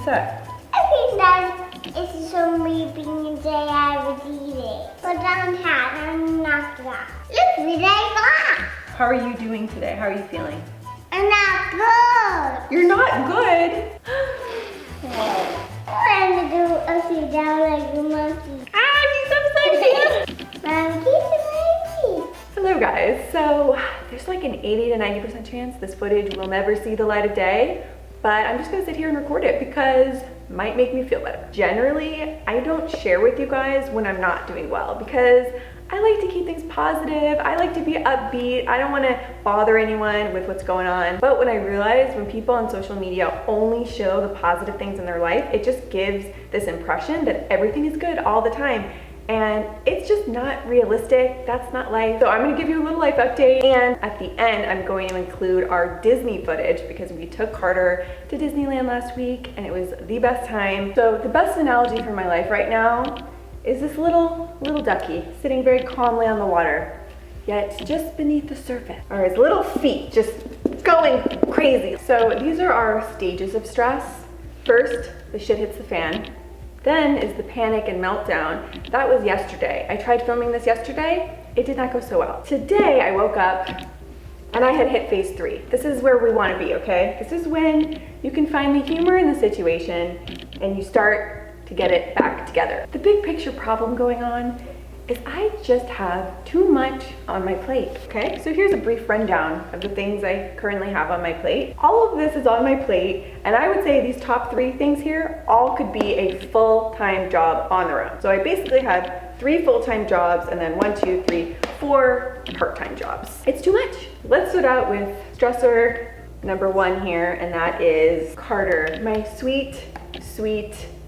that? I think that it's so me being a day I would eat it. But I'm not that. Look, we like that. How are you doing today? How are you feeling? I'm not good. You're not good? I'm gonna do upside down like a monkey. Ah, she's so sexy. Monkey. Hello guys, so there's like an 80 to 90% chance this footage will never see the light of day, but I'm just gonna sit here and record it because it might make me feel better. Generally, I don't share with you guys when I'm not doing well because I like to keep things positive. I like to be upbeat. I don't want to bother anyone with what's going on. But when I realized when people on social media only show the positive things in their life, it just gives this impression that everything is good all the time. And it's just not realistic. That's not life. So I'm gonna give you a little life update. And at the end, I'm going to include our Disney footage because we took Carter to Disneyland last week and it was the best time. So the best analogy for my life right now is this little ducky sitting very calmly on the water, yet just beneath the surface are his little feet just going crazy. So these are our stages of stress. First, the shit hits the fan. Then is the panic and meltdown. That was yesterday. I tried filming this yesterday. It did not go so well. Today I woke up and I had hit phase 3. This is where we want to be, okay? This is when you can find the humor in the situation and you start to get it back together. The big picture problem going on is I just have too much on my plate, okay? So here's a brief rundown of the things I currently have on my plate. All of this is on my plate, and I would say these top 3 things here all could be a full-time job on their own. So I basically have 3 full-time jobs and then 1, 2, 3, 4 part-time jobs. It's too much. Let's start out with stressor number 1 here, and that is Carter, my sweet,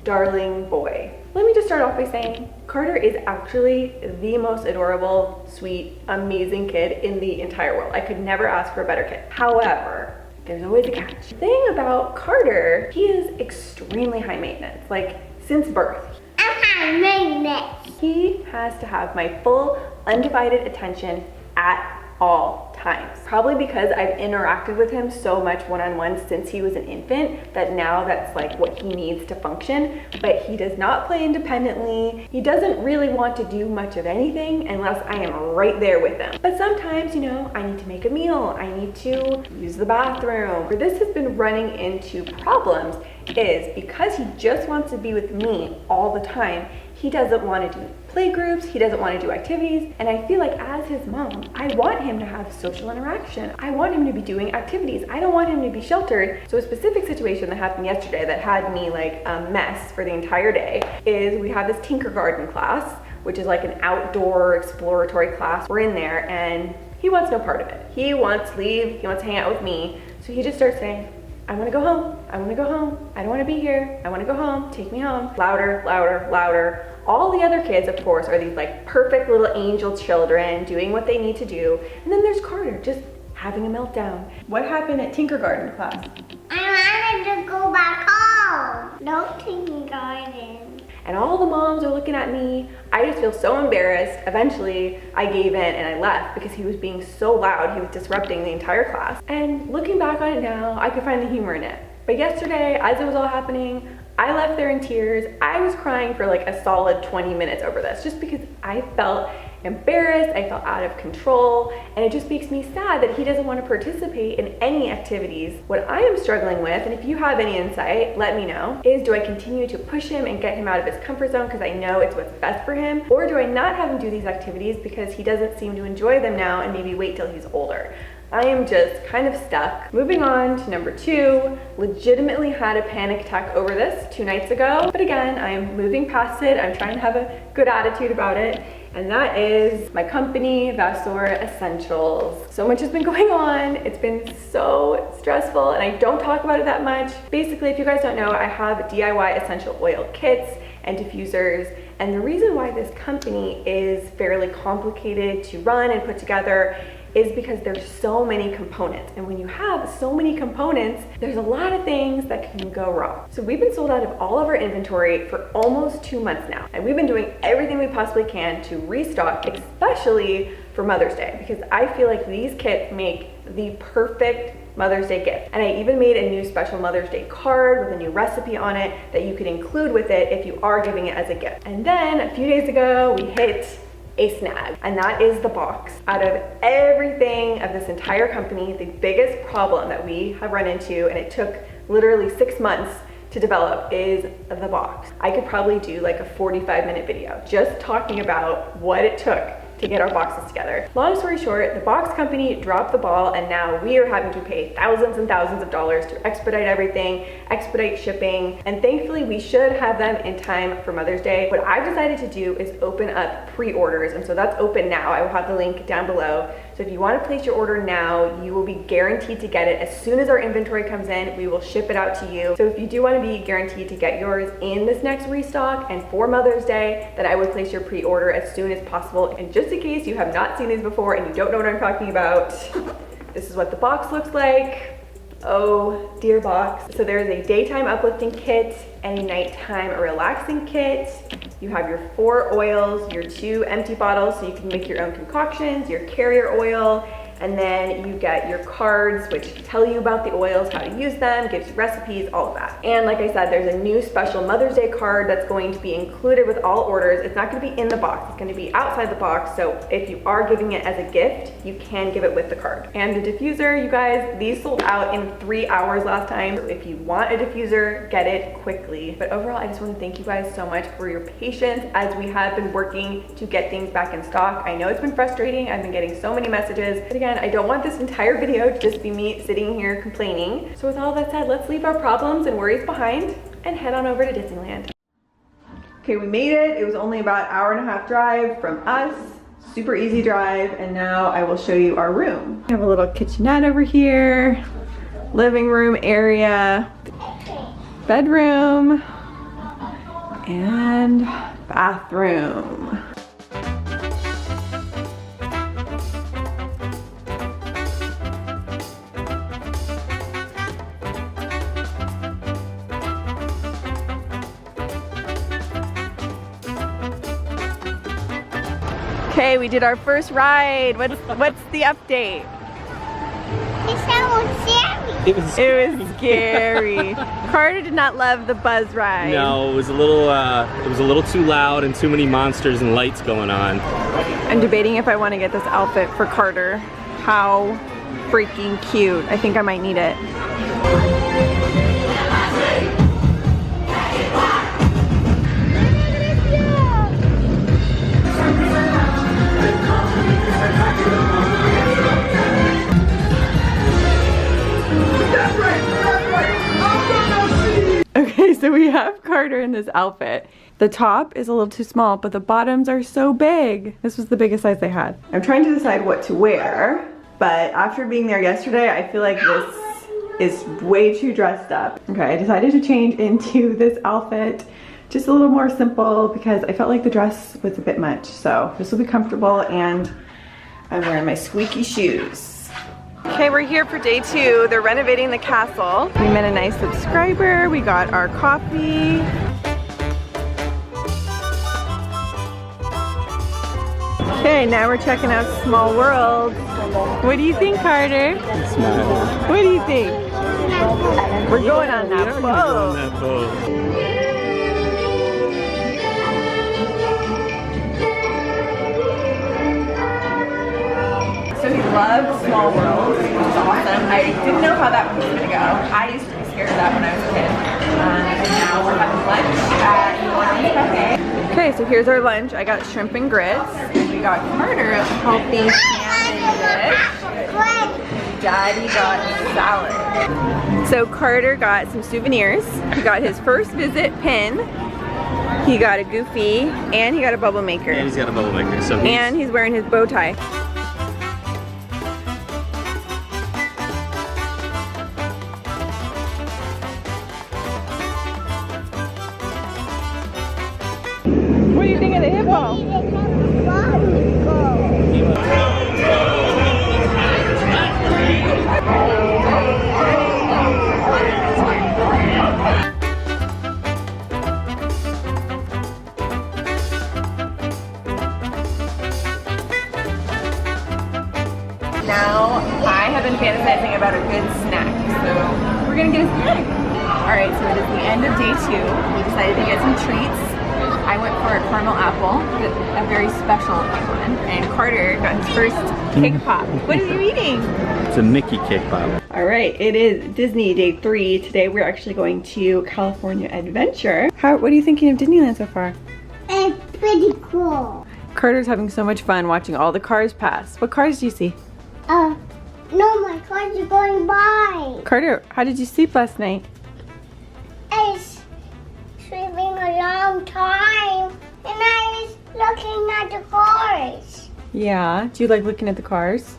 darling boy. Let me just start off by saying Carter is actually the most adorable, sweet, amazing kid in the entire world. I could never ask for a better kid. However, there's always a catch. The thing about Carter, he is extremely high maintenance, like since birth. I'm high maintenance. He has to have my full, undivided attention at all times. Probably because I've interacted with him so much one-on-one since he was an infant that now that's like what he needs to function. But he does not play independently. He doesn't really want to do much of anything unless I am right there with him. But sometimes, you know, I need to make a meal. I need to use the bathroom. Where this has been running into problems is because he just wants to be with me all the time. He doesn't want to do play groups, he doesn't want to do activities, and I feel like as his mom, I want him to have social interaction. I want him to be doing activities. I don't want him to be sheltered. So a specific situation that happened yesterday that had me like a mess for the entire day is we have this Tinkergarten class, which is like an outdoor exploratory class. We're in there and he wants no part of it. He wants to leave, he wants to hang out with me. So he just starts saying, I want to go home. I want to go home. I don't want to be here. I want to go home. Take me home. Louder, louder, louder. All the other kids, of course, are these like perfect little angel children doing what they need to do. And then there's Carter just having a meltdown. What happened at Tinkergarten class? I wanted to go back home. No kindergarten. And all the moms are looking at me. I just feel so embarrassed. Eventually, I gave in and I left because he was being so loud. He was disrupting the entire class. And looking back on it now, I could find the humor in it. But yesterday, as it was all happening, I left there in tears. I was crying for like a solid 20 minutes over this just because I felt embarrassed, I felt out of control, and it just makes me sad that he doesn't want to participate in any activities. What I am struggling with, and if you have any insight, let me know, is do I continue to push him and get him out of his comfort zone because I know it's what's best for him, or do I not have him do these activities because he doesn't seem to enjoy them now and maybe wait till he's older? I am just kind of stuck. Moving on to number 2, legitimately had a panic attack over this 2 nights ago, but again, I'm moving past it. I'm trying to have a good attitude about it, and that is my company, Vassor Essentials. So much has been going on. It's been so stressful, and I don't talk about it that much. Basically, if you guys don't know, I have DIY essential oil kits and diffusers, and the reason why this company is fairly complicated to run and put together is because there's so many components. And when you have so many components, there's a lot of things that can go wrong. So we've been sold out of all of our inventory for almost 2 months now. And we've been doing everything we possibly can to restock, especially for Mother's Day, because I feel like these kits make the perfect Mother's Day gift. And I even made a new special Mother's Day card with a new recipe on it that you could include with it if you are giving it as a gift. And then a few days ago, we hit a snag, and that is the box. Out of everything of this entire company, the biggest problem that we have run into, and it took literally 6 months to develop, is the box. I could probably do like a 45-minute video just talking about what it took to get our boxes together. Long story short, the box company dropped the ball, and now we are having to pay thousands and thousands of dollars to expedite everything, expedite shipping, and thankfully we should have them in time for Mother's Day. What I've decided to do is open up pre-orders, and so that's open now. I will have the link down below. So if you want to place your order now, you will be guaranteed to get it as soon as our inventory comes in. We will ship it out to you. So if you do want to be guaranteed to get yours in this next restock and for Mother's Day, then I would place your pre-order as soon as possible. And just in case you have not seen these before and you don't know what I'm talking about, this is what the box looks like. Oh dear box. So there's a daytime uplifting kit and a nighttime relaxing kit. You have your 4 oils, your 2 empty bottles so you can make your own concoctions, your carrier oil, and then you get your cards which tell you about the oils, how to use them, gives you recipes, all of that. And like I said, there's a new special Mother's Day card that's going to be included with all orders. It's not going to be in the box, it's going to be outside the box, so if you are giving it as a gift, you can give it with the card. And the diffuser, you guys, these sold out in 3 hours last time. So if you want a diffuser, get it quickly. But overall, I just want to thank you guys so much for your patience as we have been working to get things back in stock. I know it's been frustrating. I've been getting so many messages, but again, I don't want this entire video to just be me sitting here complaining. So with all that said, let's leave our problems and worries behind and head on over to Disneyland. Okay, we made it. It was only about an hour-and-a-half drive from us. Super easy drive, and now I will show you our room. We have a little kitchenette over here, living room area, bedroom, and bathroom. Okay, we did our first ride. What's the update? It was scary. It was scary. Carter did not love the buzz ride. No, it was a little too loud and too many monsters and lights going on. I'm debating if I want to get this outfit for Carter. How freaking cute. I think I might need it. Okay, so we have Carter in this outfit. The top is a little too small, but the bottoms are so big. This was the biggest size they had. I'm trying to decide what to wear, but after being there yesterday, I feel like this is way too dressed up. Okay, I decided to change into this outfit, just a little more simple because I felt like the dress was a bit much. So this will be comfortable, and I'm wearing my squeaky shoes. Okay, we're here for day 2. They're renovating the castle. We met a nice subscriber. We got our coffee. Okay, now we're checking out Small World. What do you think, Carter? What do you think? We're going on that boat. So he loved Small World, which is awesome. I didn't know how that one was going to go. I used to be scared of that when I was a kid. And now we're having lunch at Cafe. Okay, so here's our lunch. I got shrimp and grits. And we got Carter a healthy salmon dish. Daddy got salad. So Carter got some souvenirs. He got his first visit pin. He got a Goofy, and he got a bubble maker. And he's got a bubble maker. So and he's wearing his bow tie. What do you think of the hippo? Now, I have been fantasizing about a good snack, so we're gonna get a snack. All right, so it is the end of day 2. We decided to get some treats. I went for a caramel apple, a very special one, and Carter got his first cake pop. What are you eating? It's a Mickey cake pop. All right, it is Disney day 3. Today we're actually going to California Adventure. What are you thinking of Disneyland so far? It's pretty cool. Carter's having so much fun watching all the cars pass. What cars do you see? No, my cars are going by. Carter, how did you sleep last night? I was sleeping a long time, and I was looking at the cars. Yeah, do you like looking at the cars?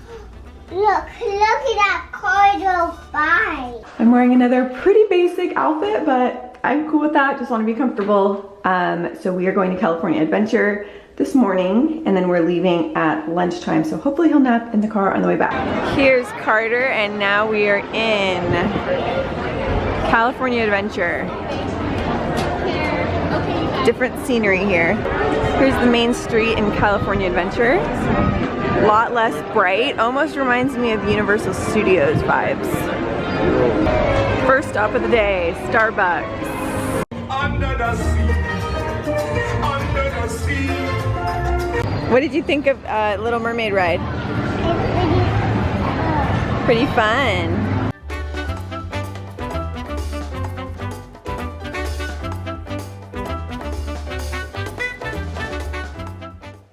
Look at that car go by. I'm wearing another pretty basic outfit, but I'm cool with that. Just want to be comfortable. So we are going to California Adventure this morning, and then we're leaving at lunchtime. So hopefully he'll nap in the car on the way back. Here's Carter, and now we are in California Adventure. Different scenery here. Here's the main street in California Adventure. A lot less bright, almost reminds me of Universal Studios vibes. First stop of the day, Starbucks. Under the sea, under the sea. What did you think of Little Mermaid ride? It's Pretty fun.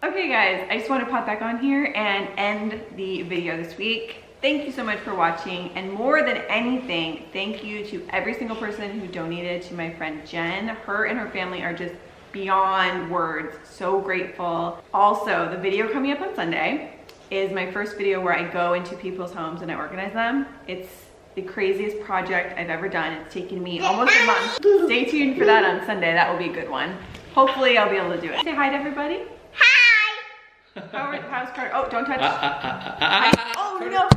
Okay guys, I just want to pop back on here and end the video this week. Thank you so much for watching, and more than anything, thank you to every single person who donated to my friend Jen. Her and her family are just beyond words, so grateful. Also, the video coming up on Sunday is my first video where I go into people's homes and I organize them. It's the craziest project I've ever done. It's taken me almost a month. Stay tuned for that on Sunday. That will be a good one. Hopefully I'll be able to do it. Say hi to everybody. hi. How's Carter? Oh, don't touch. Oh no.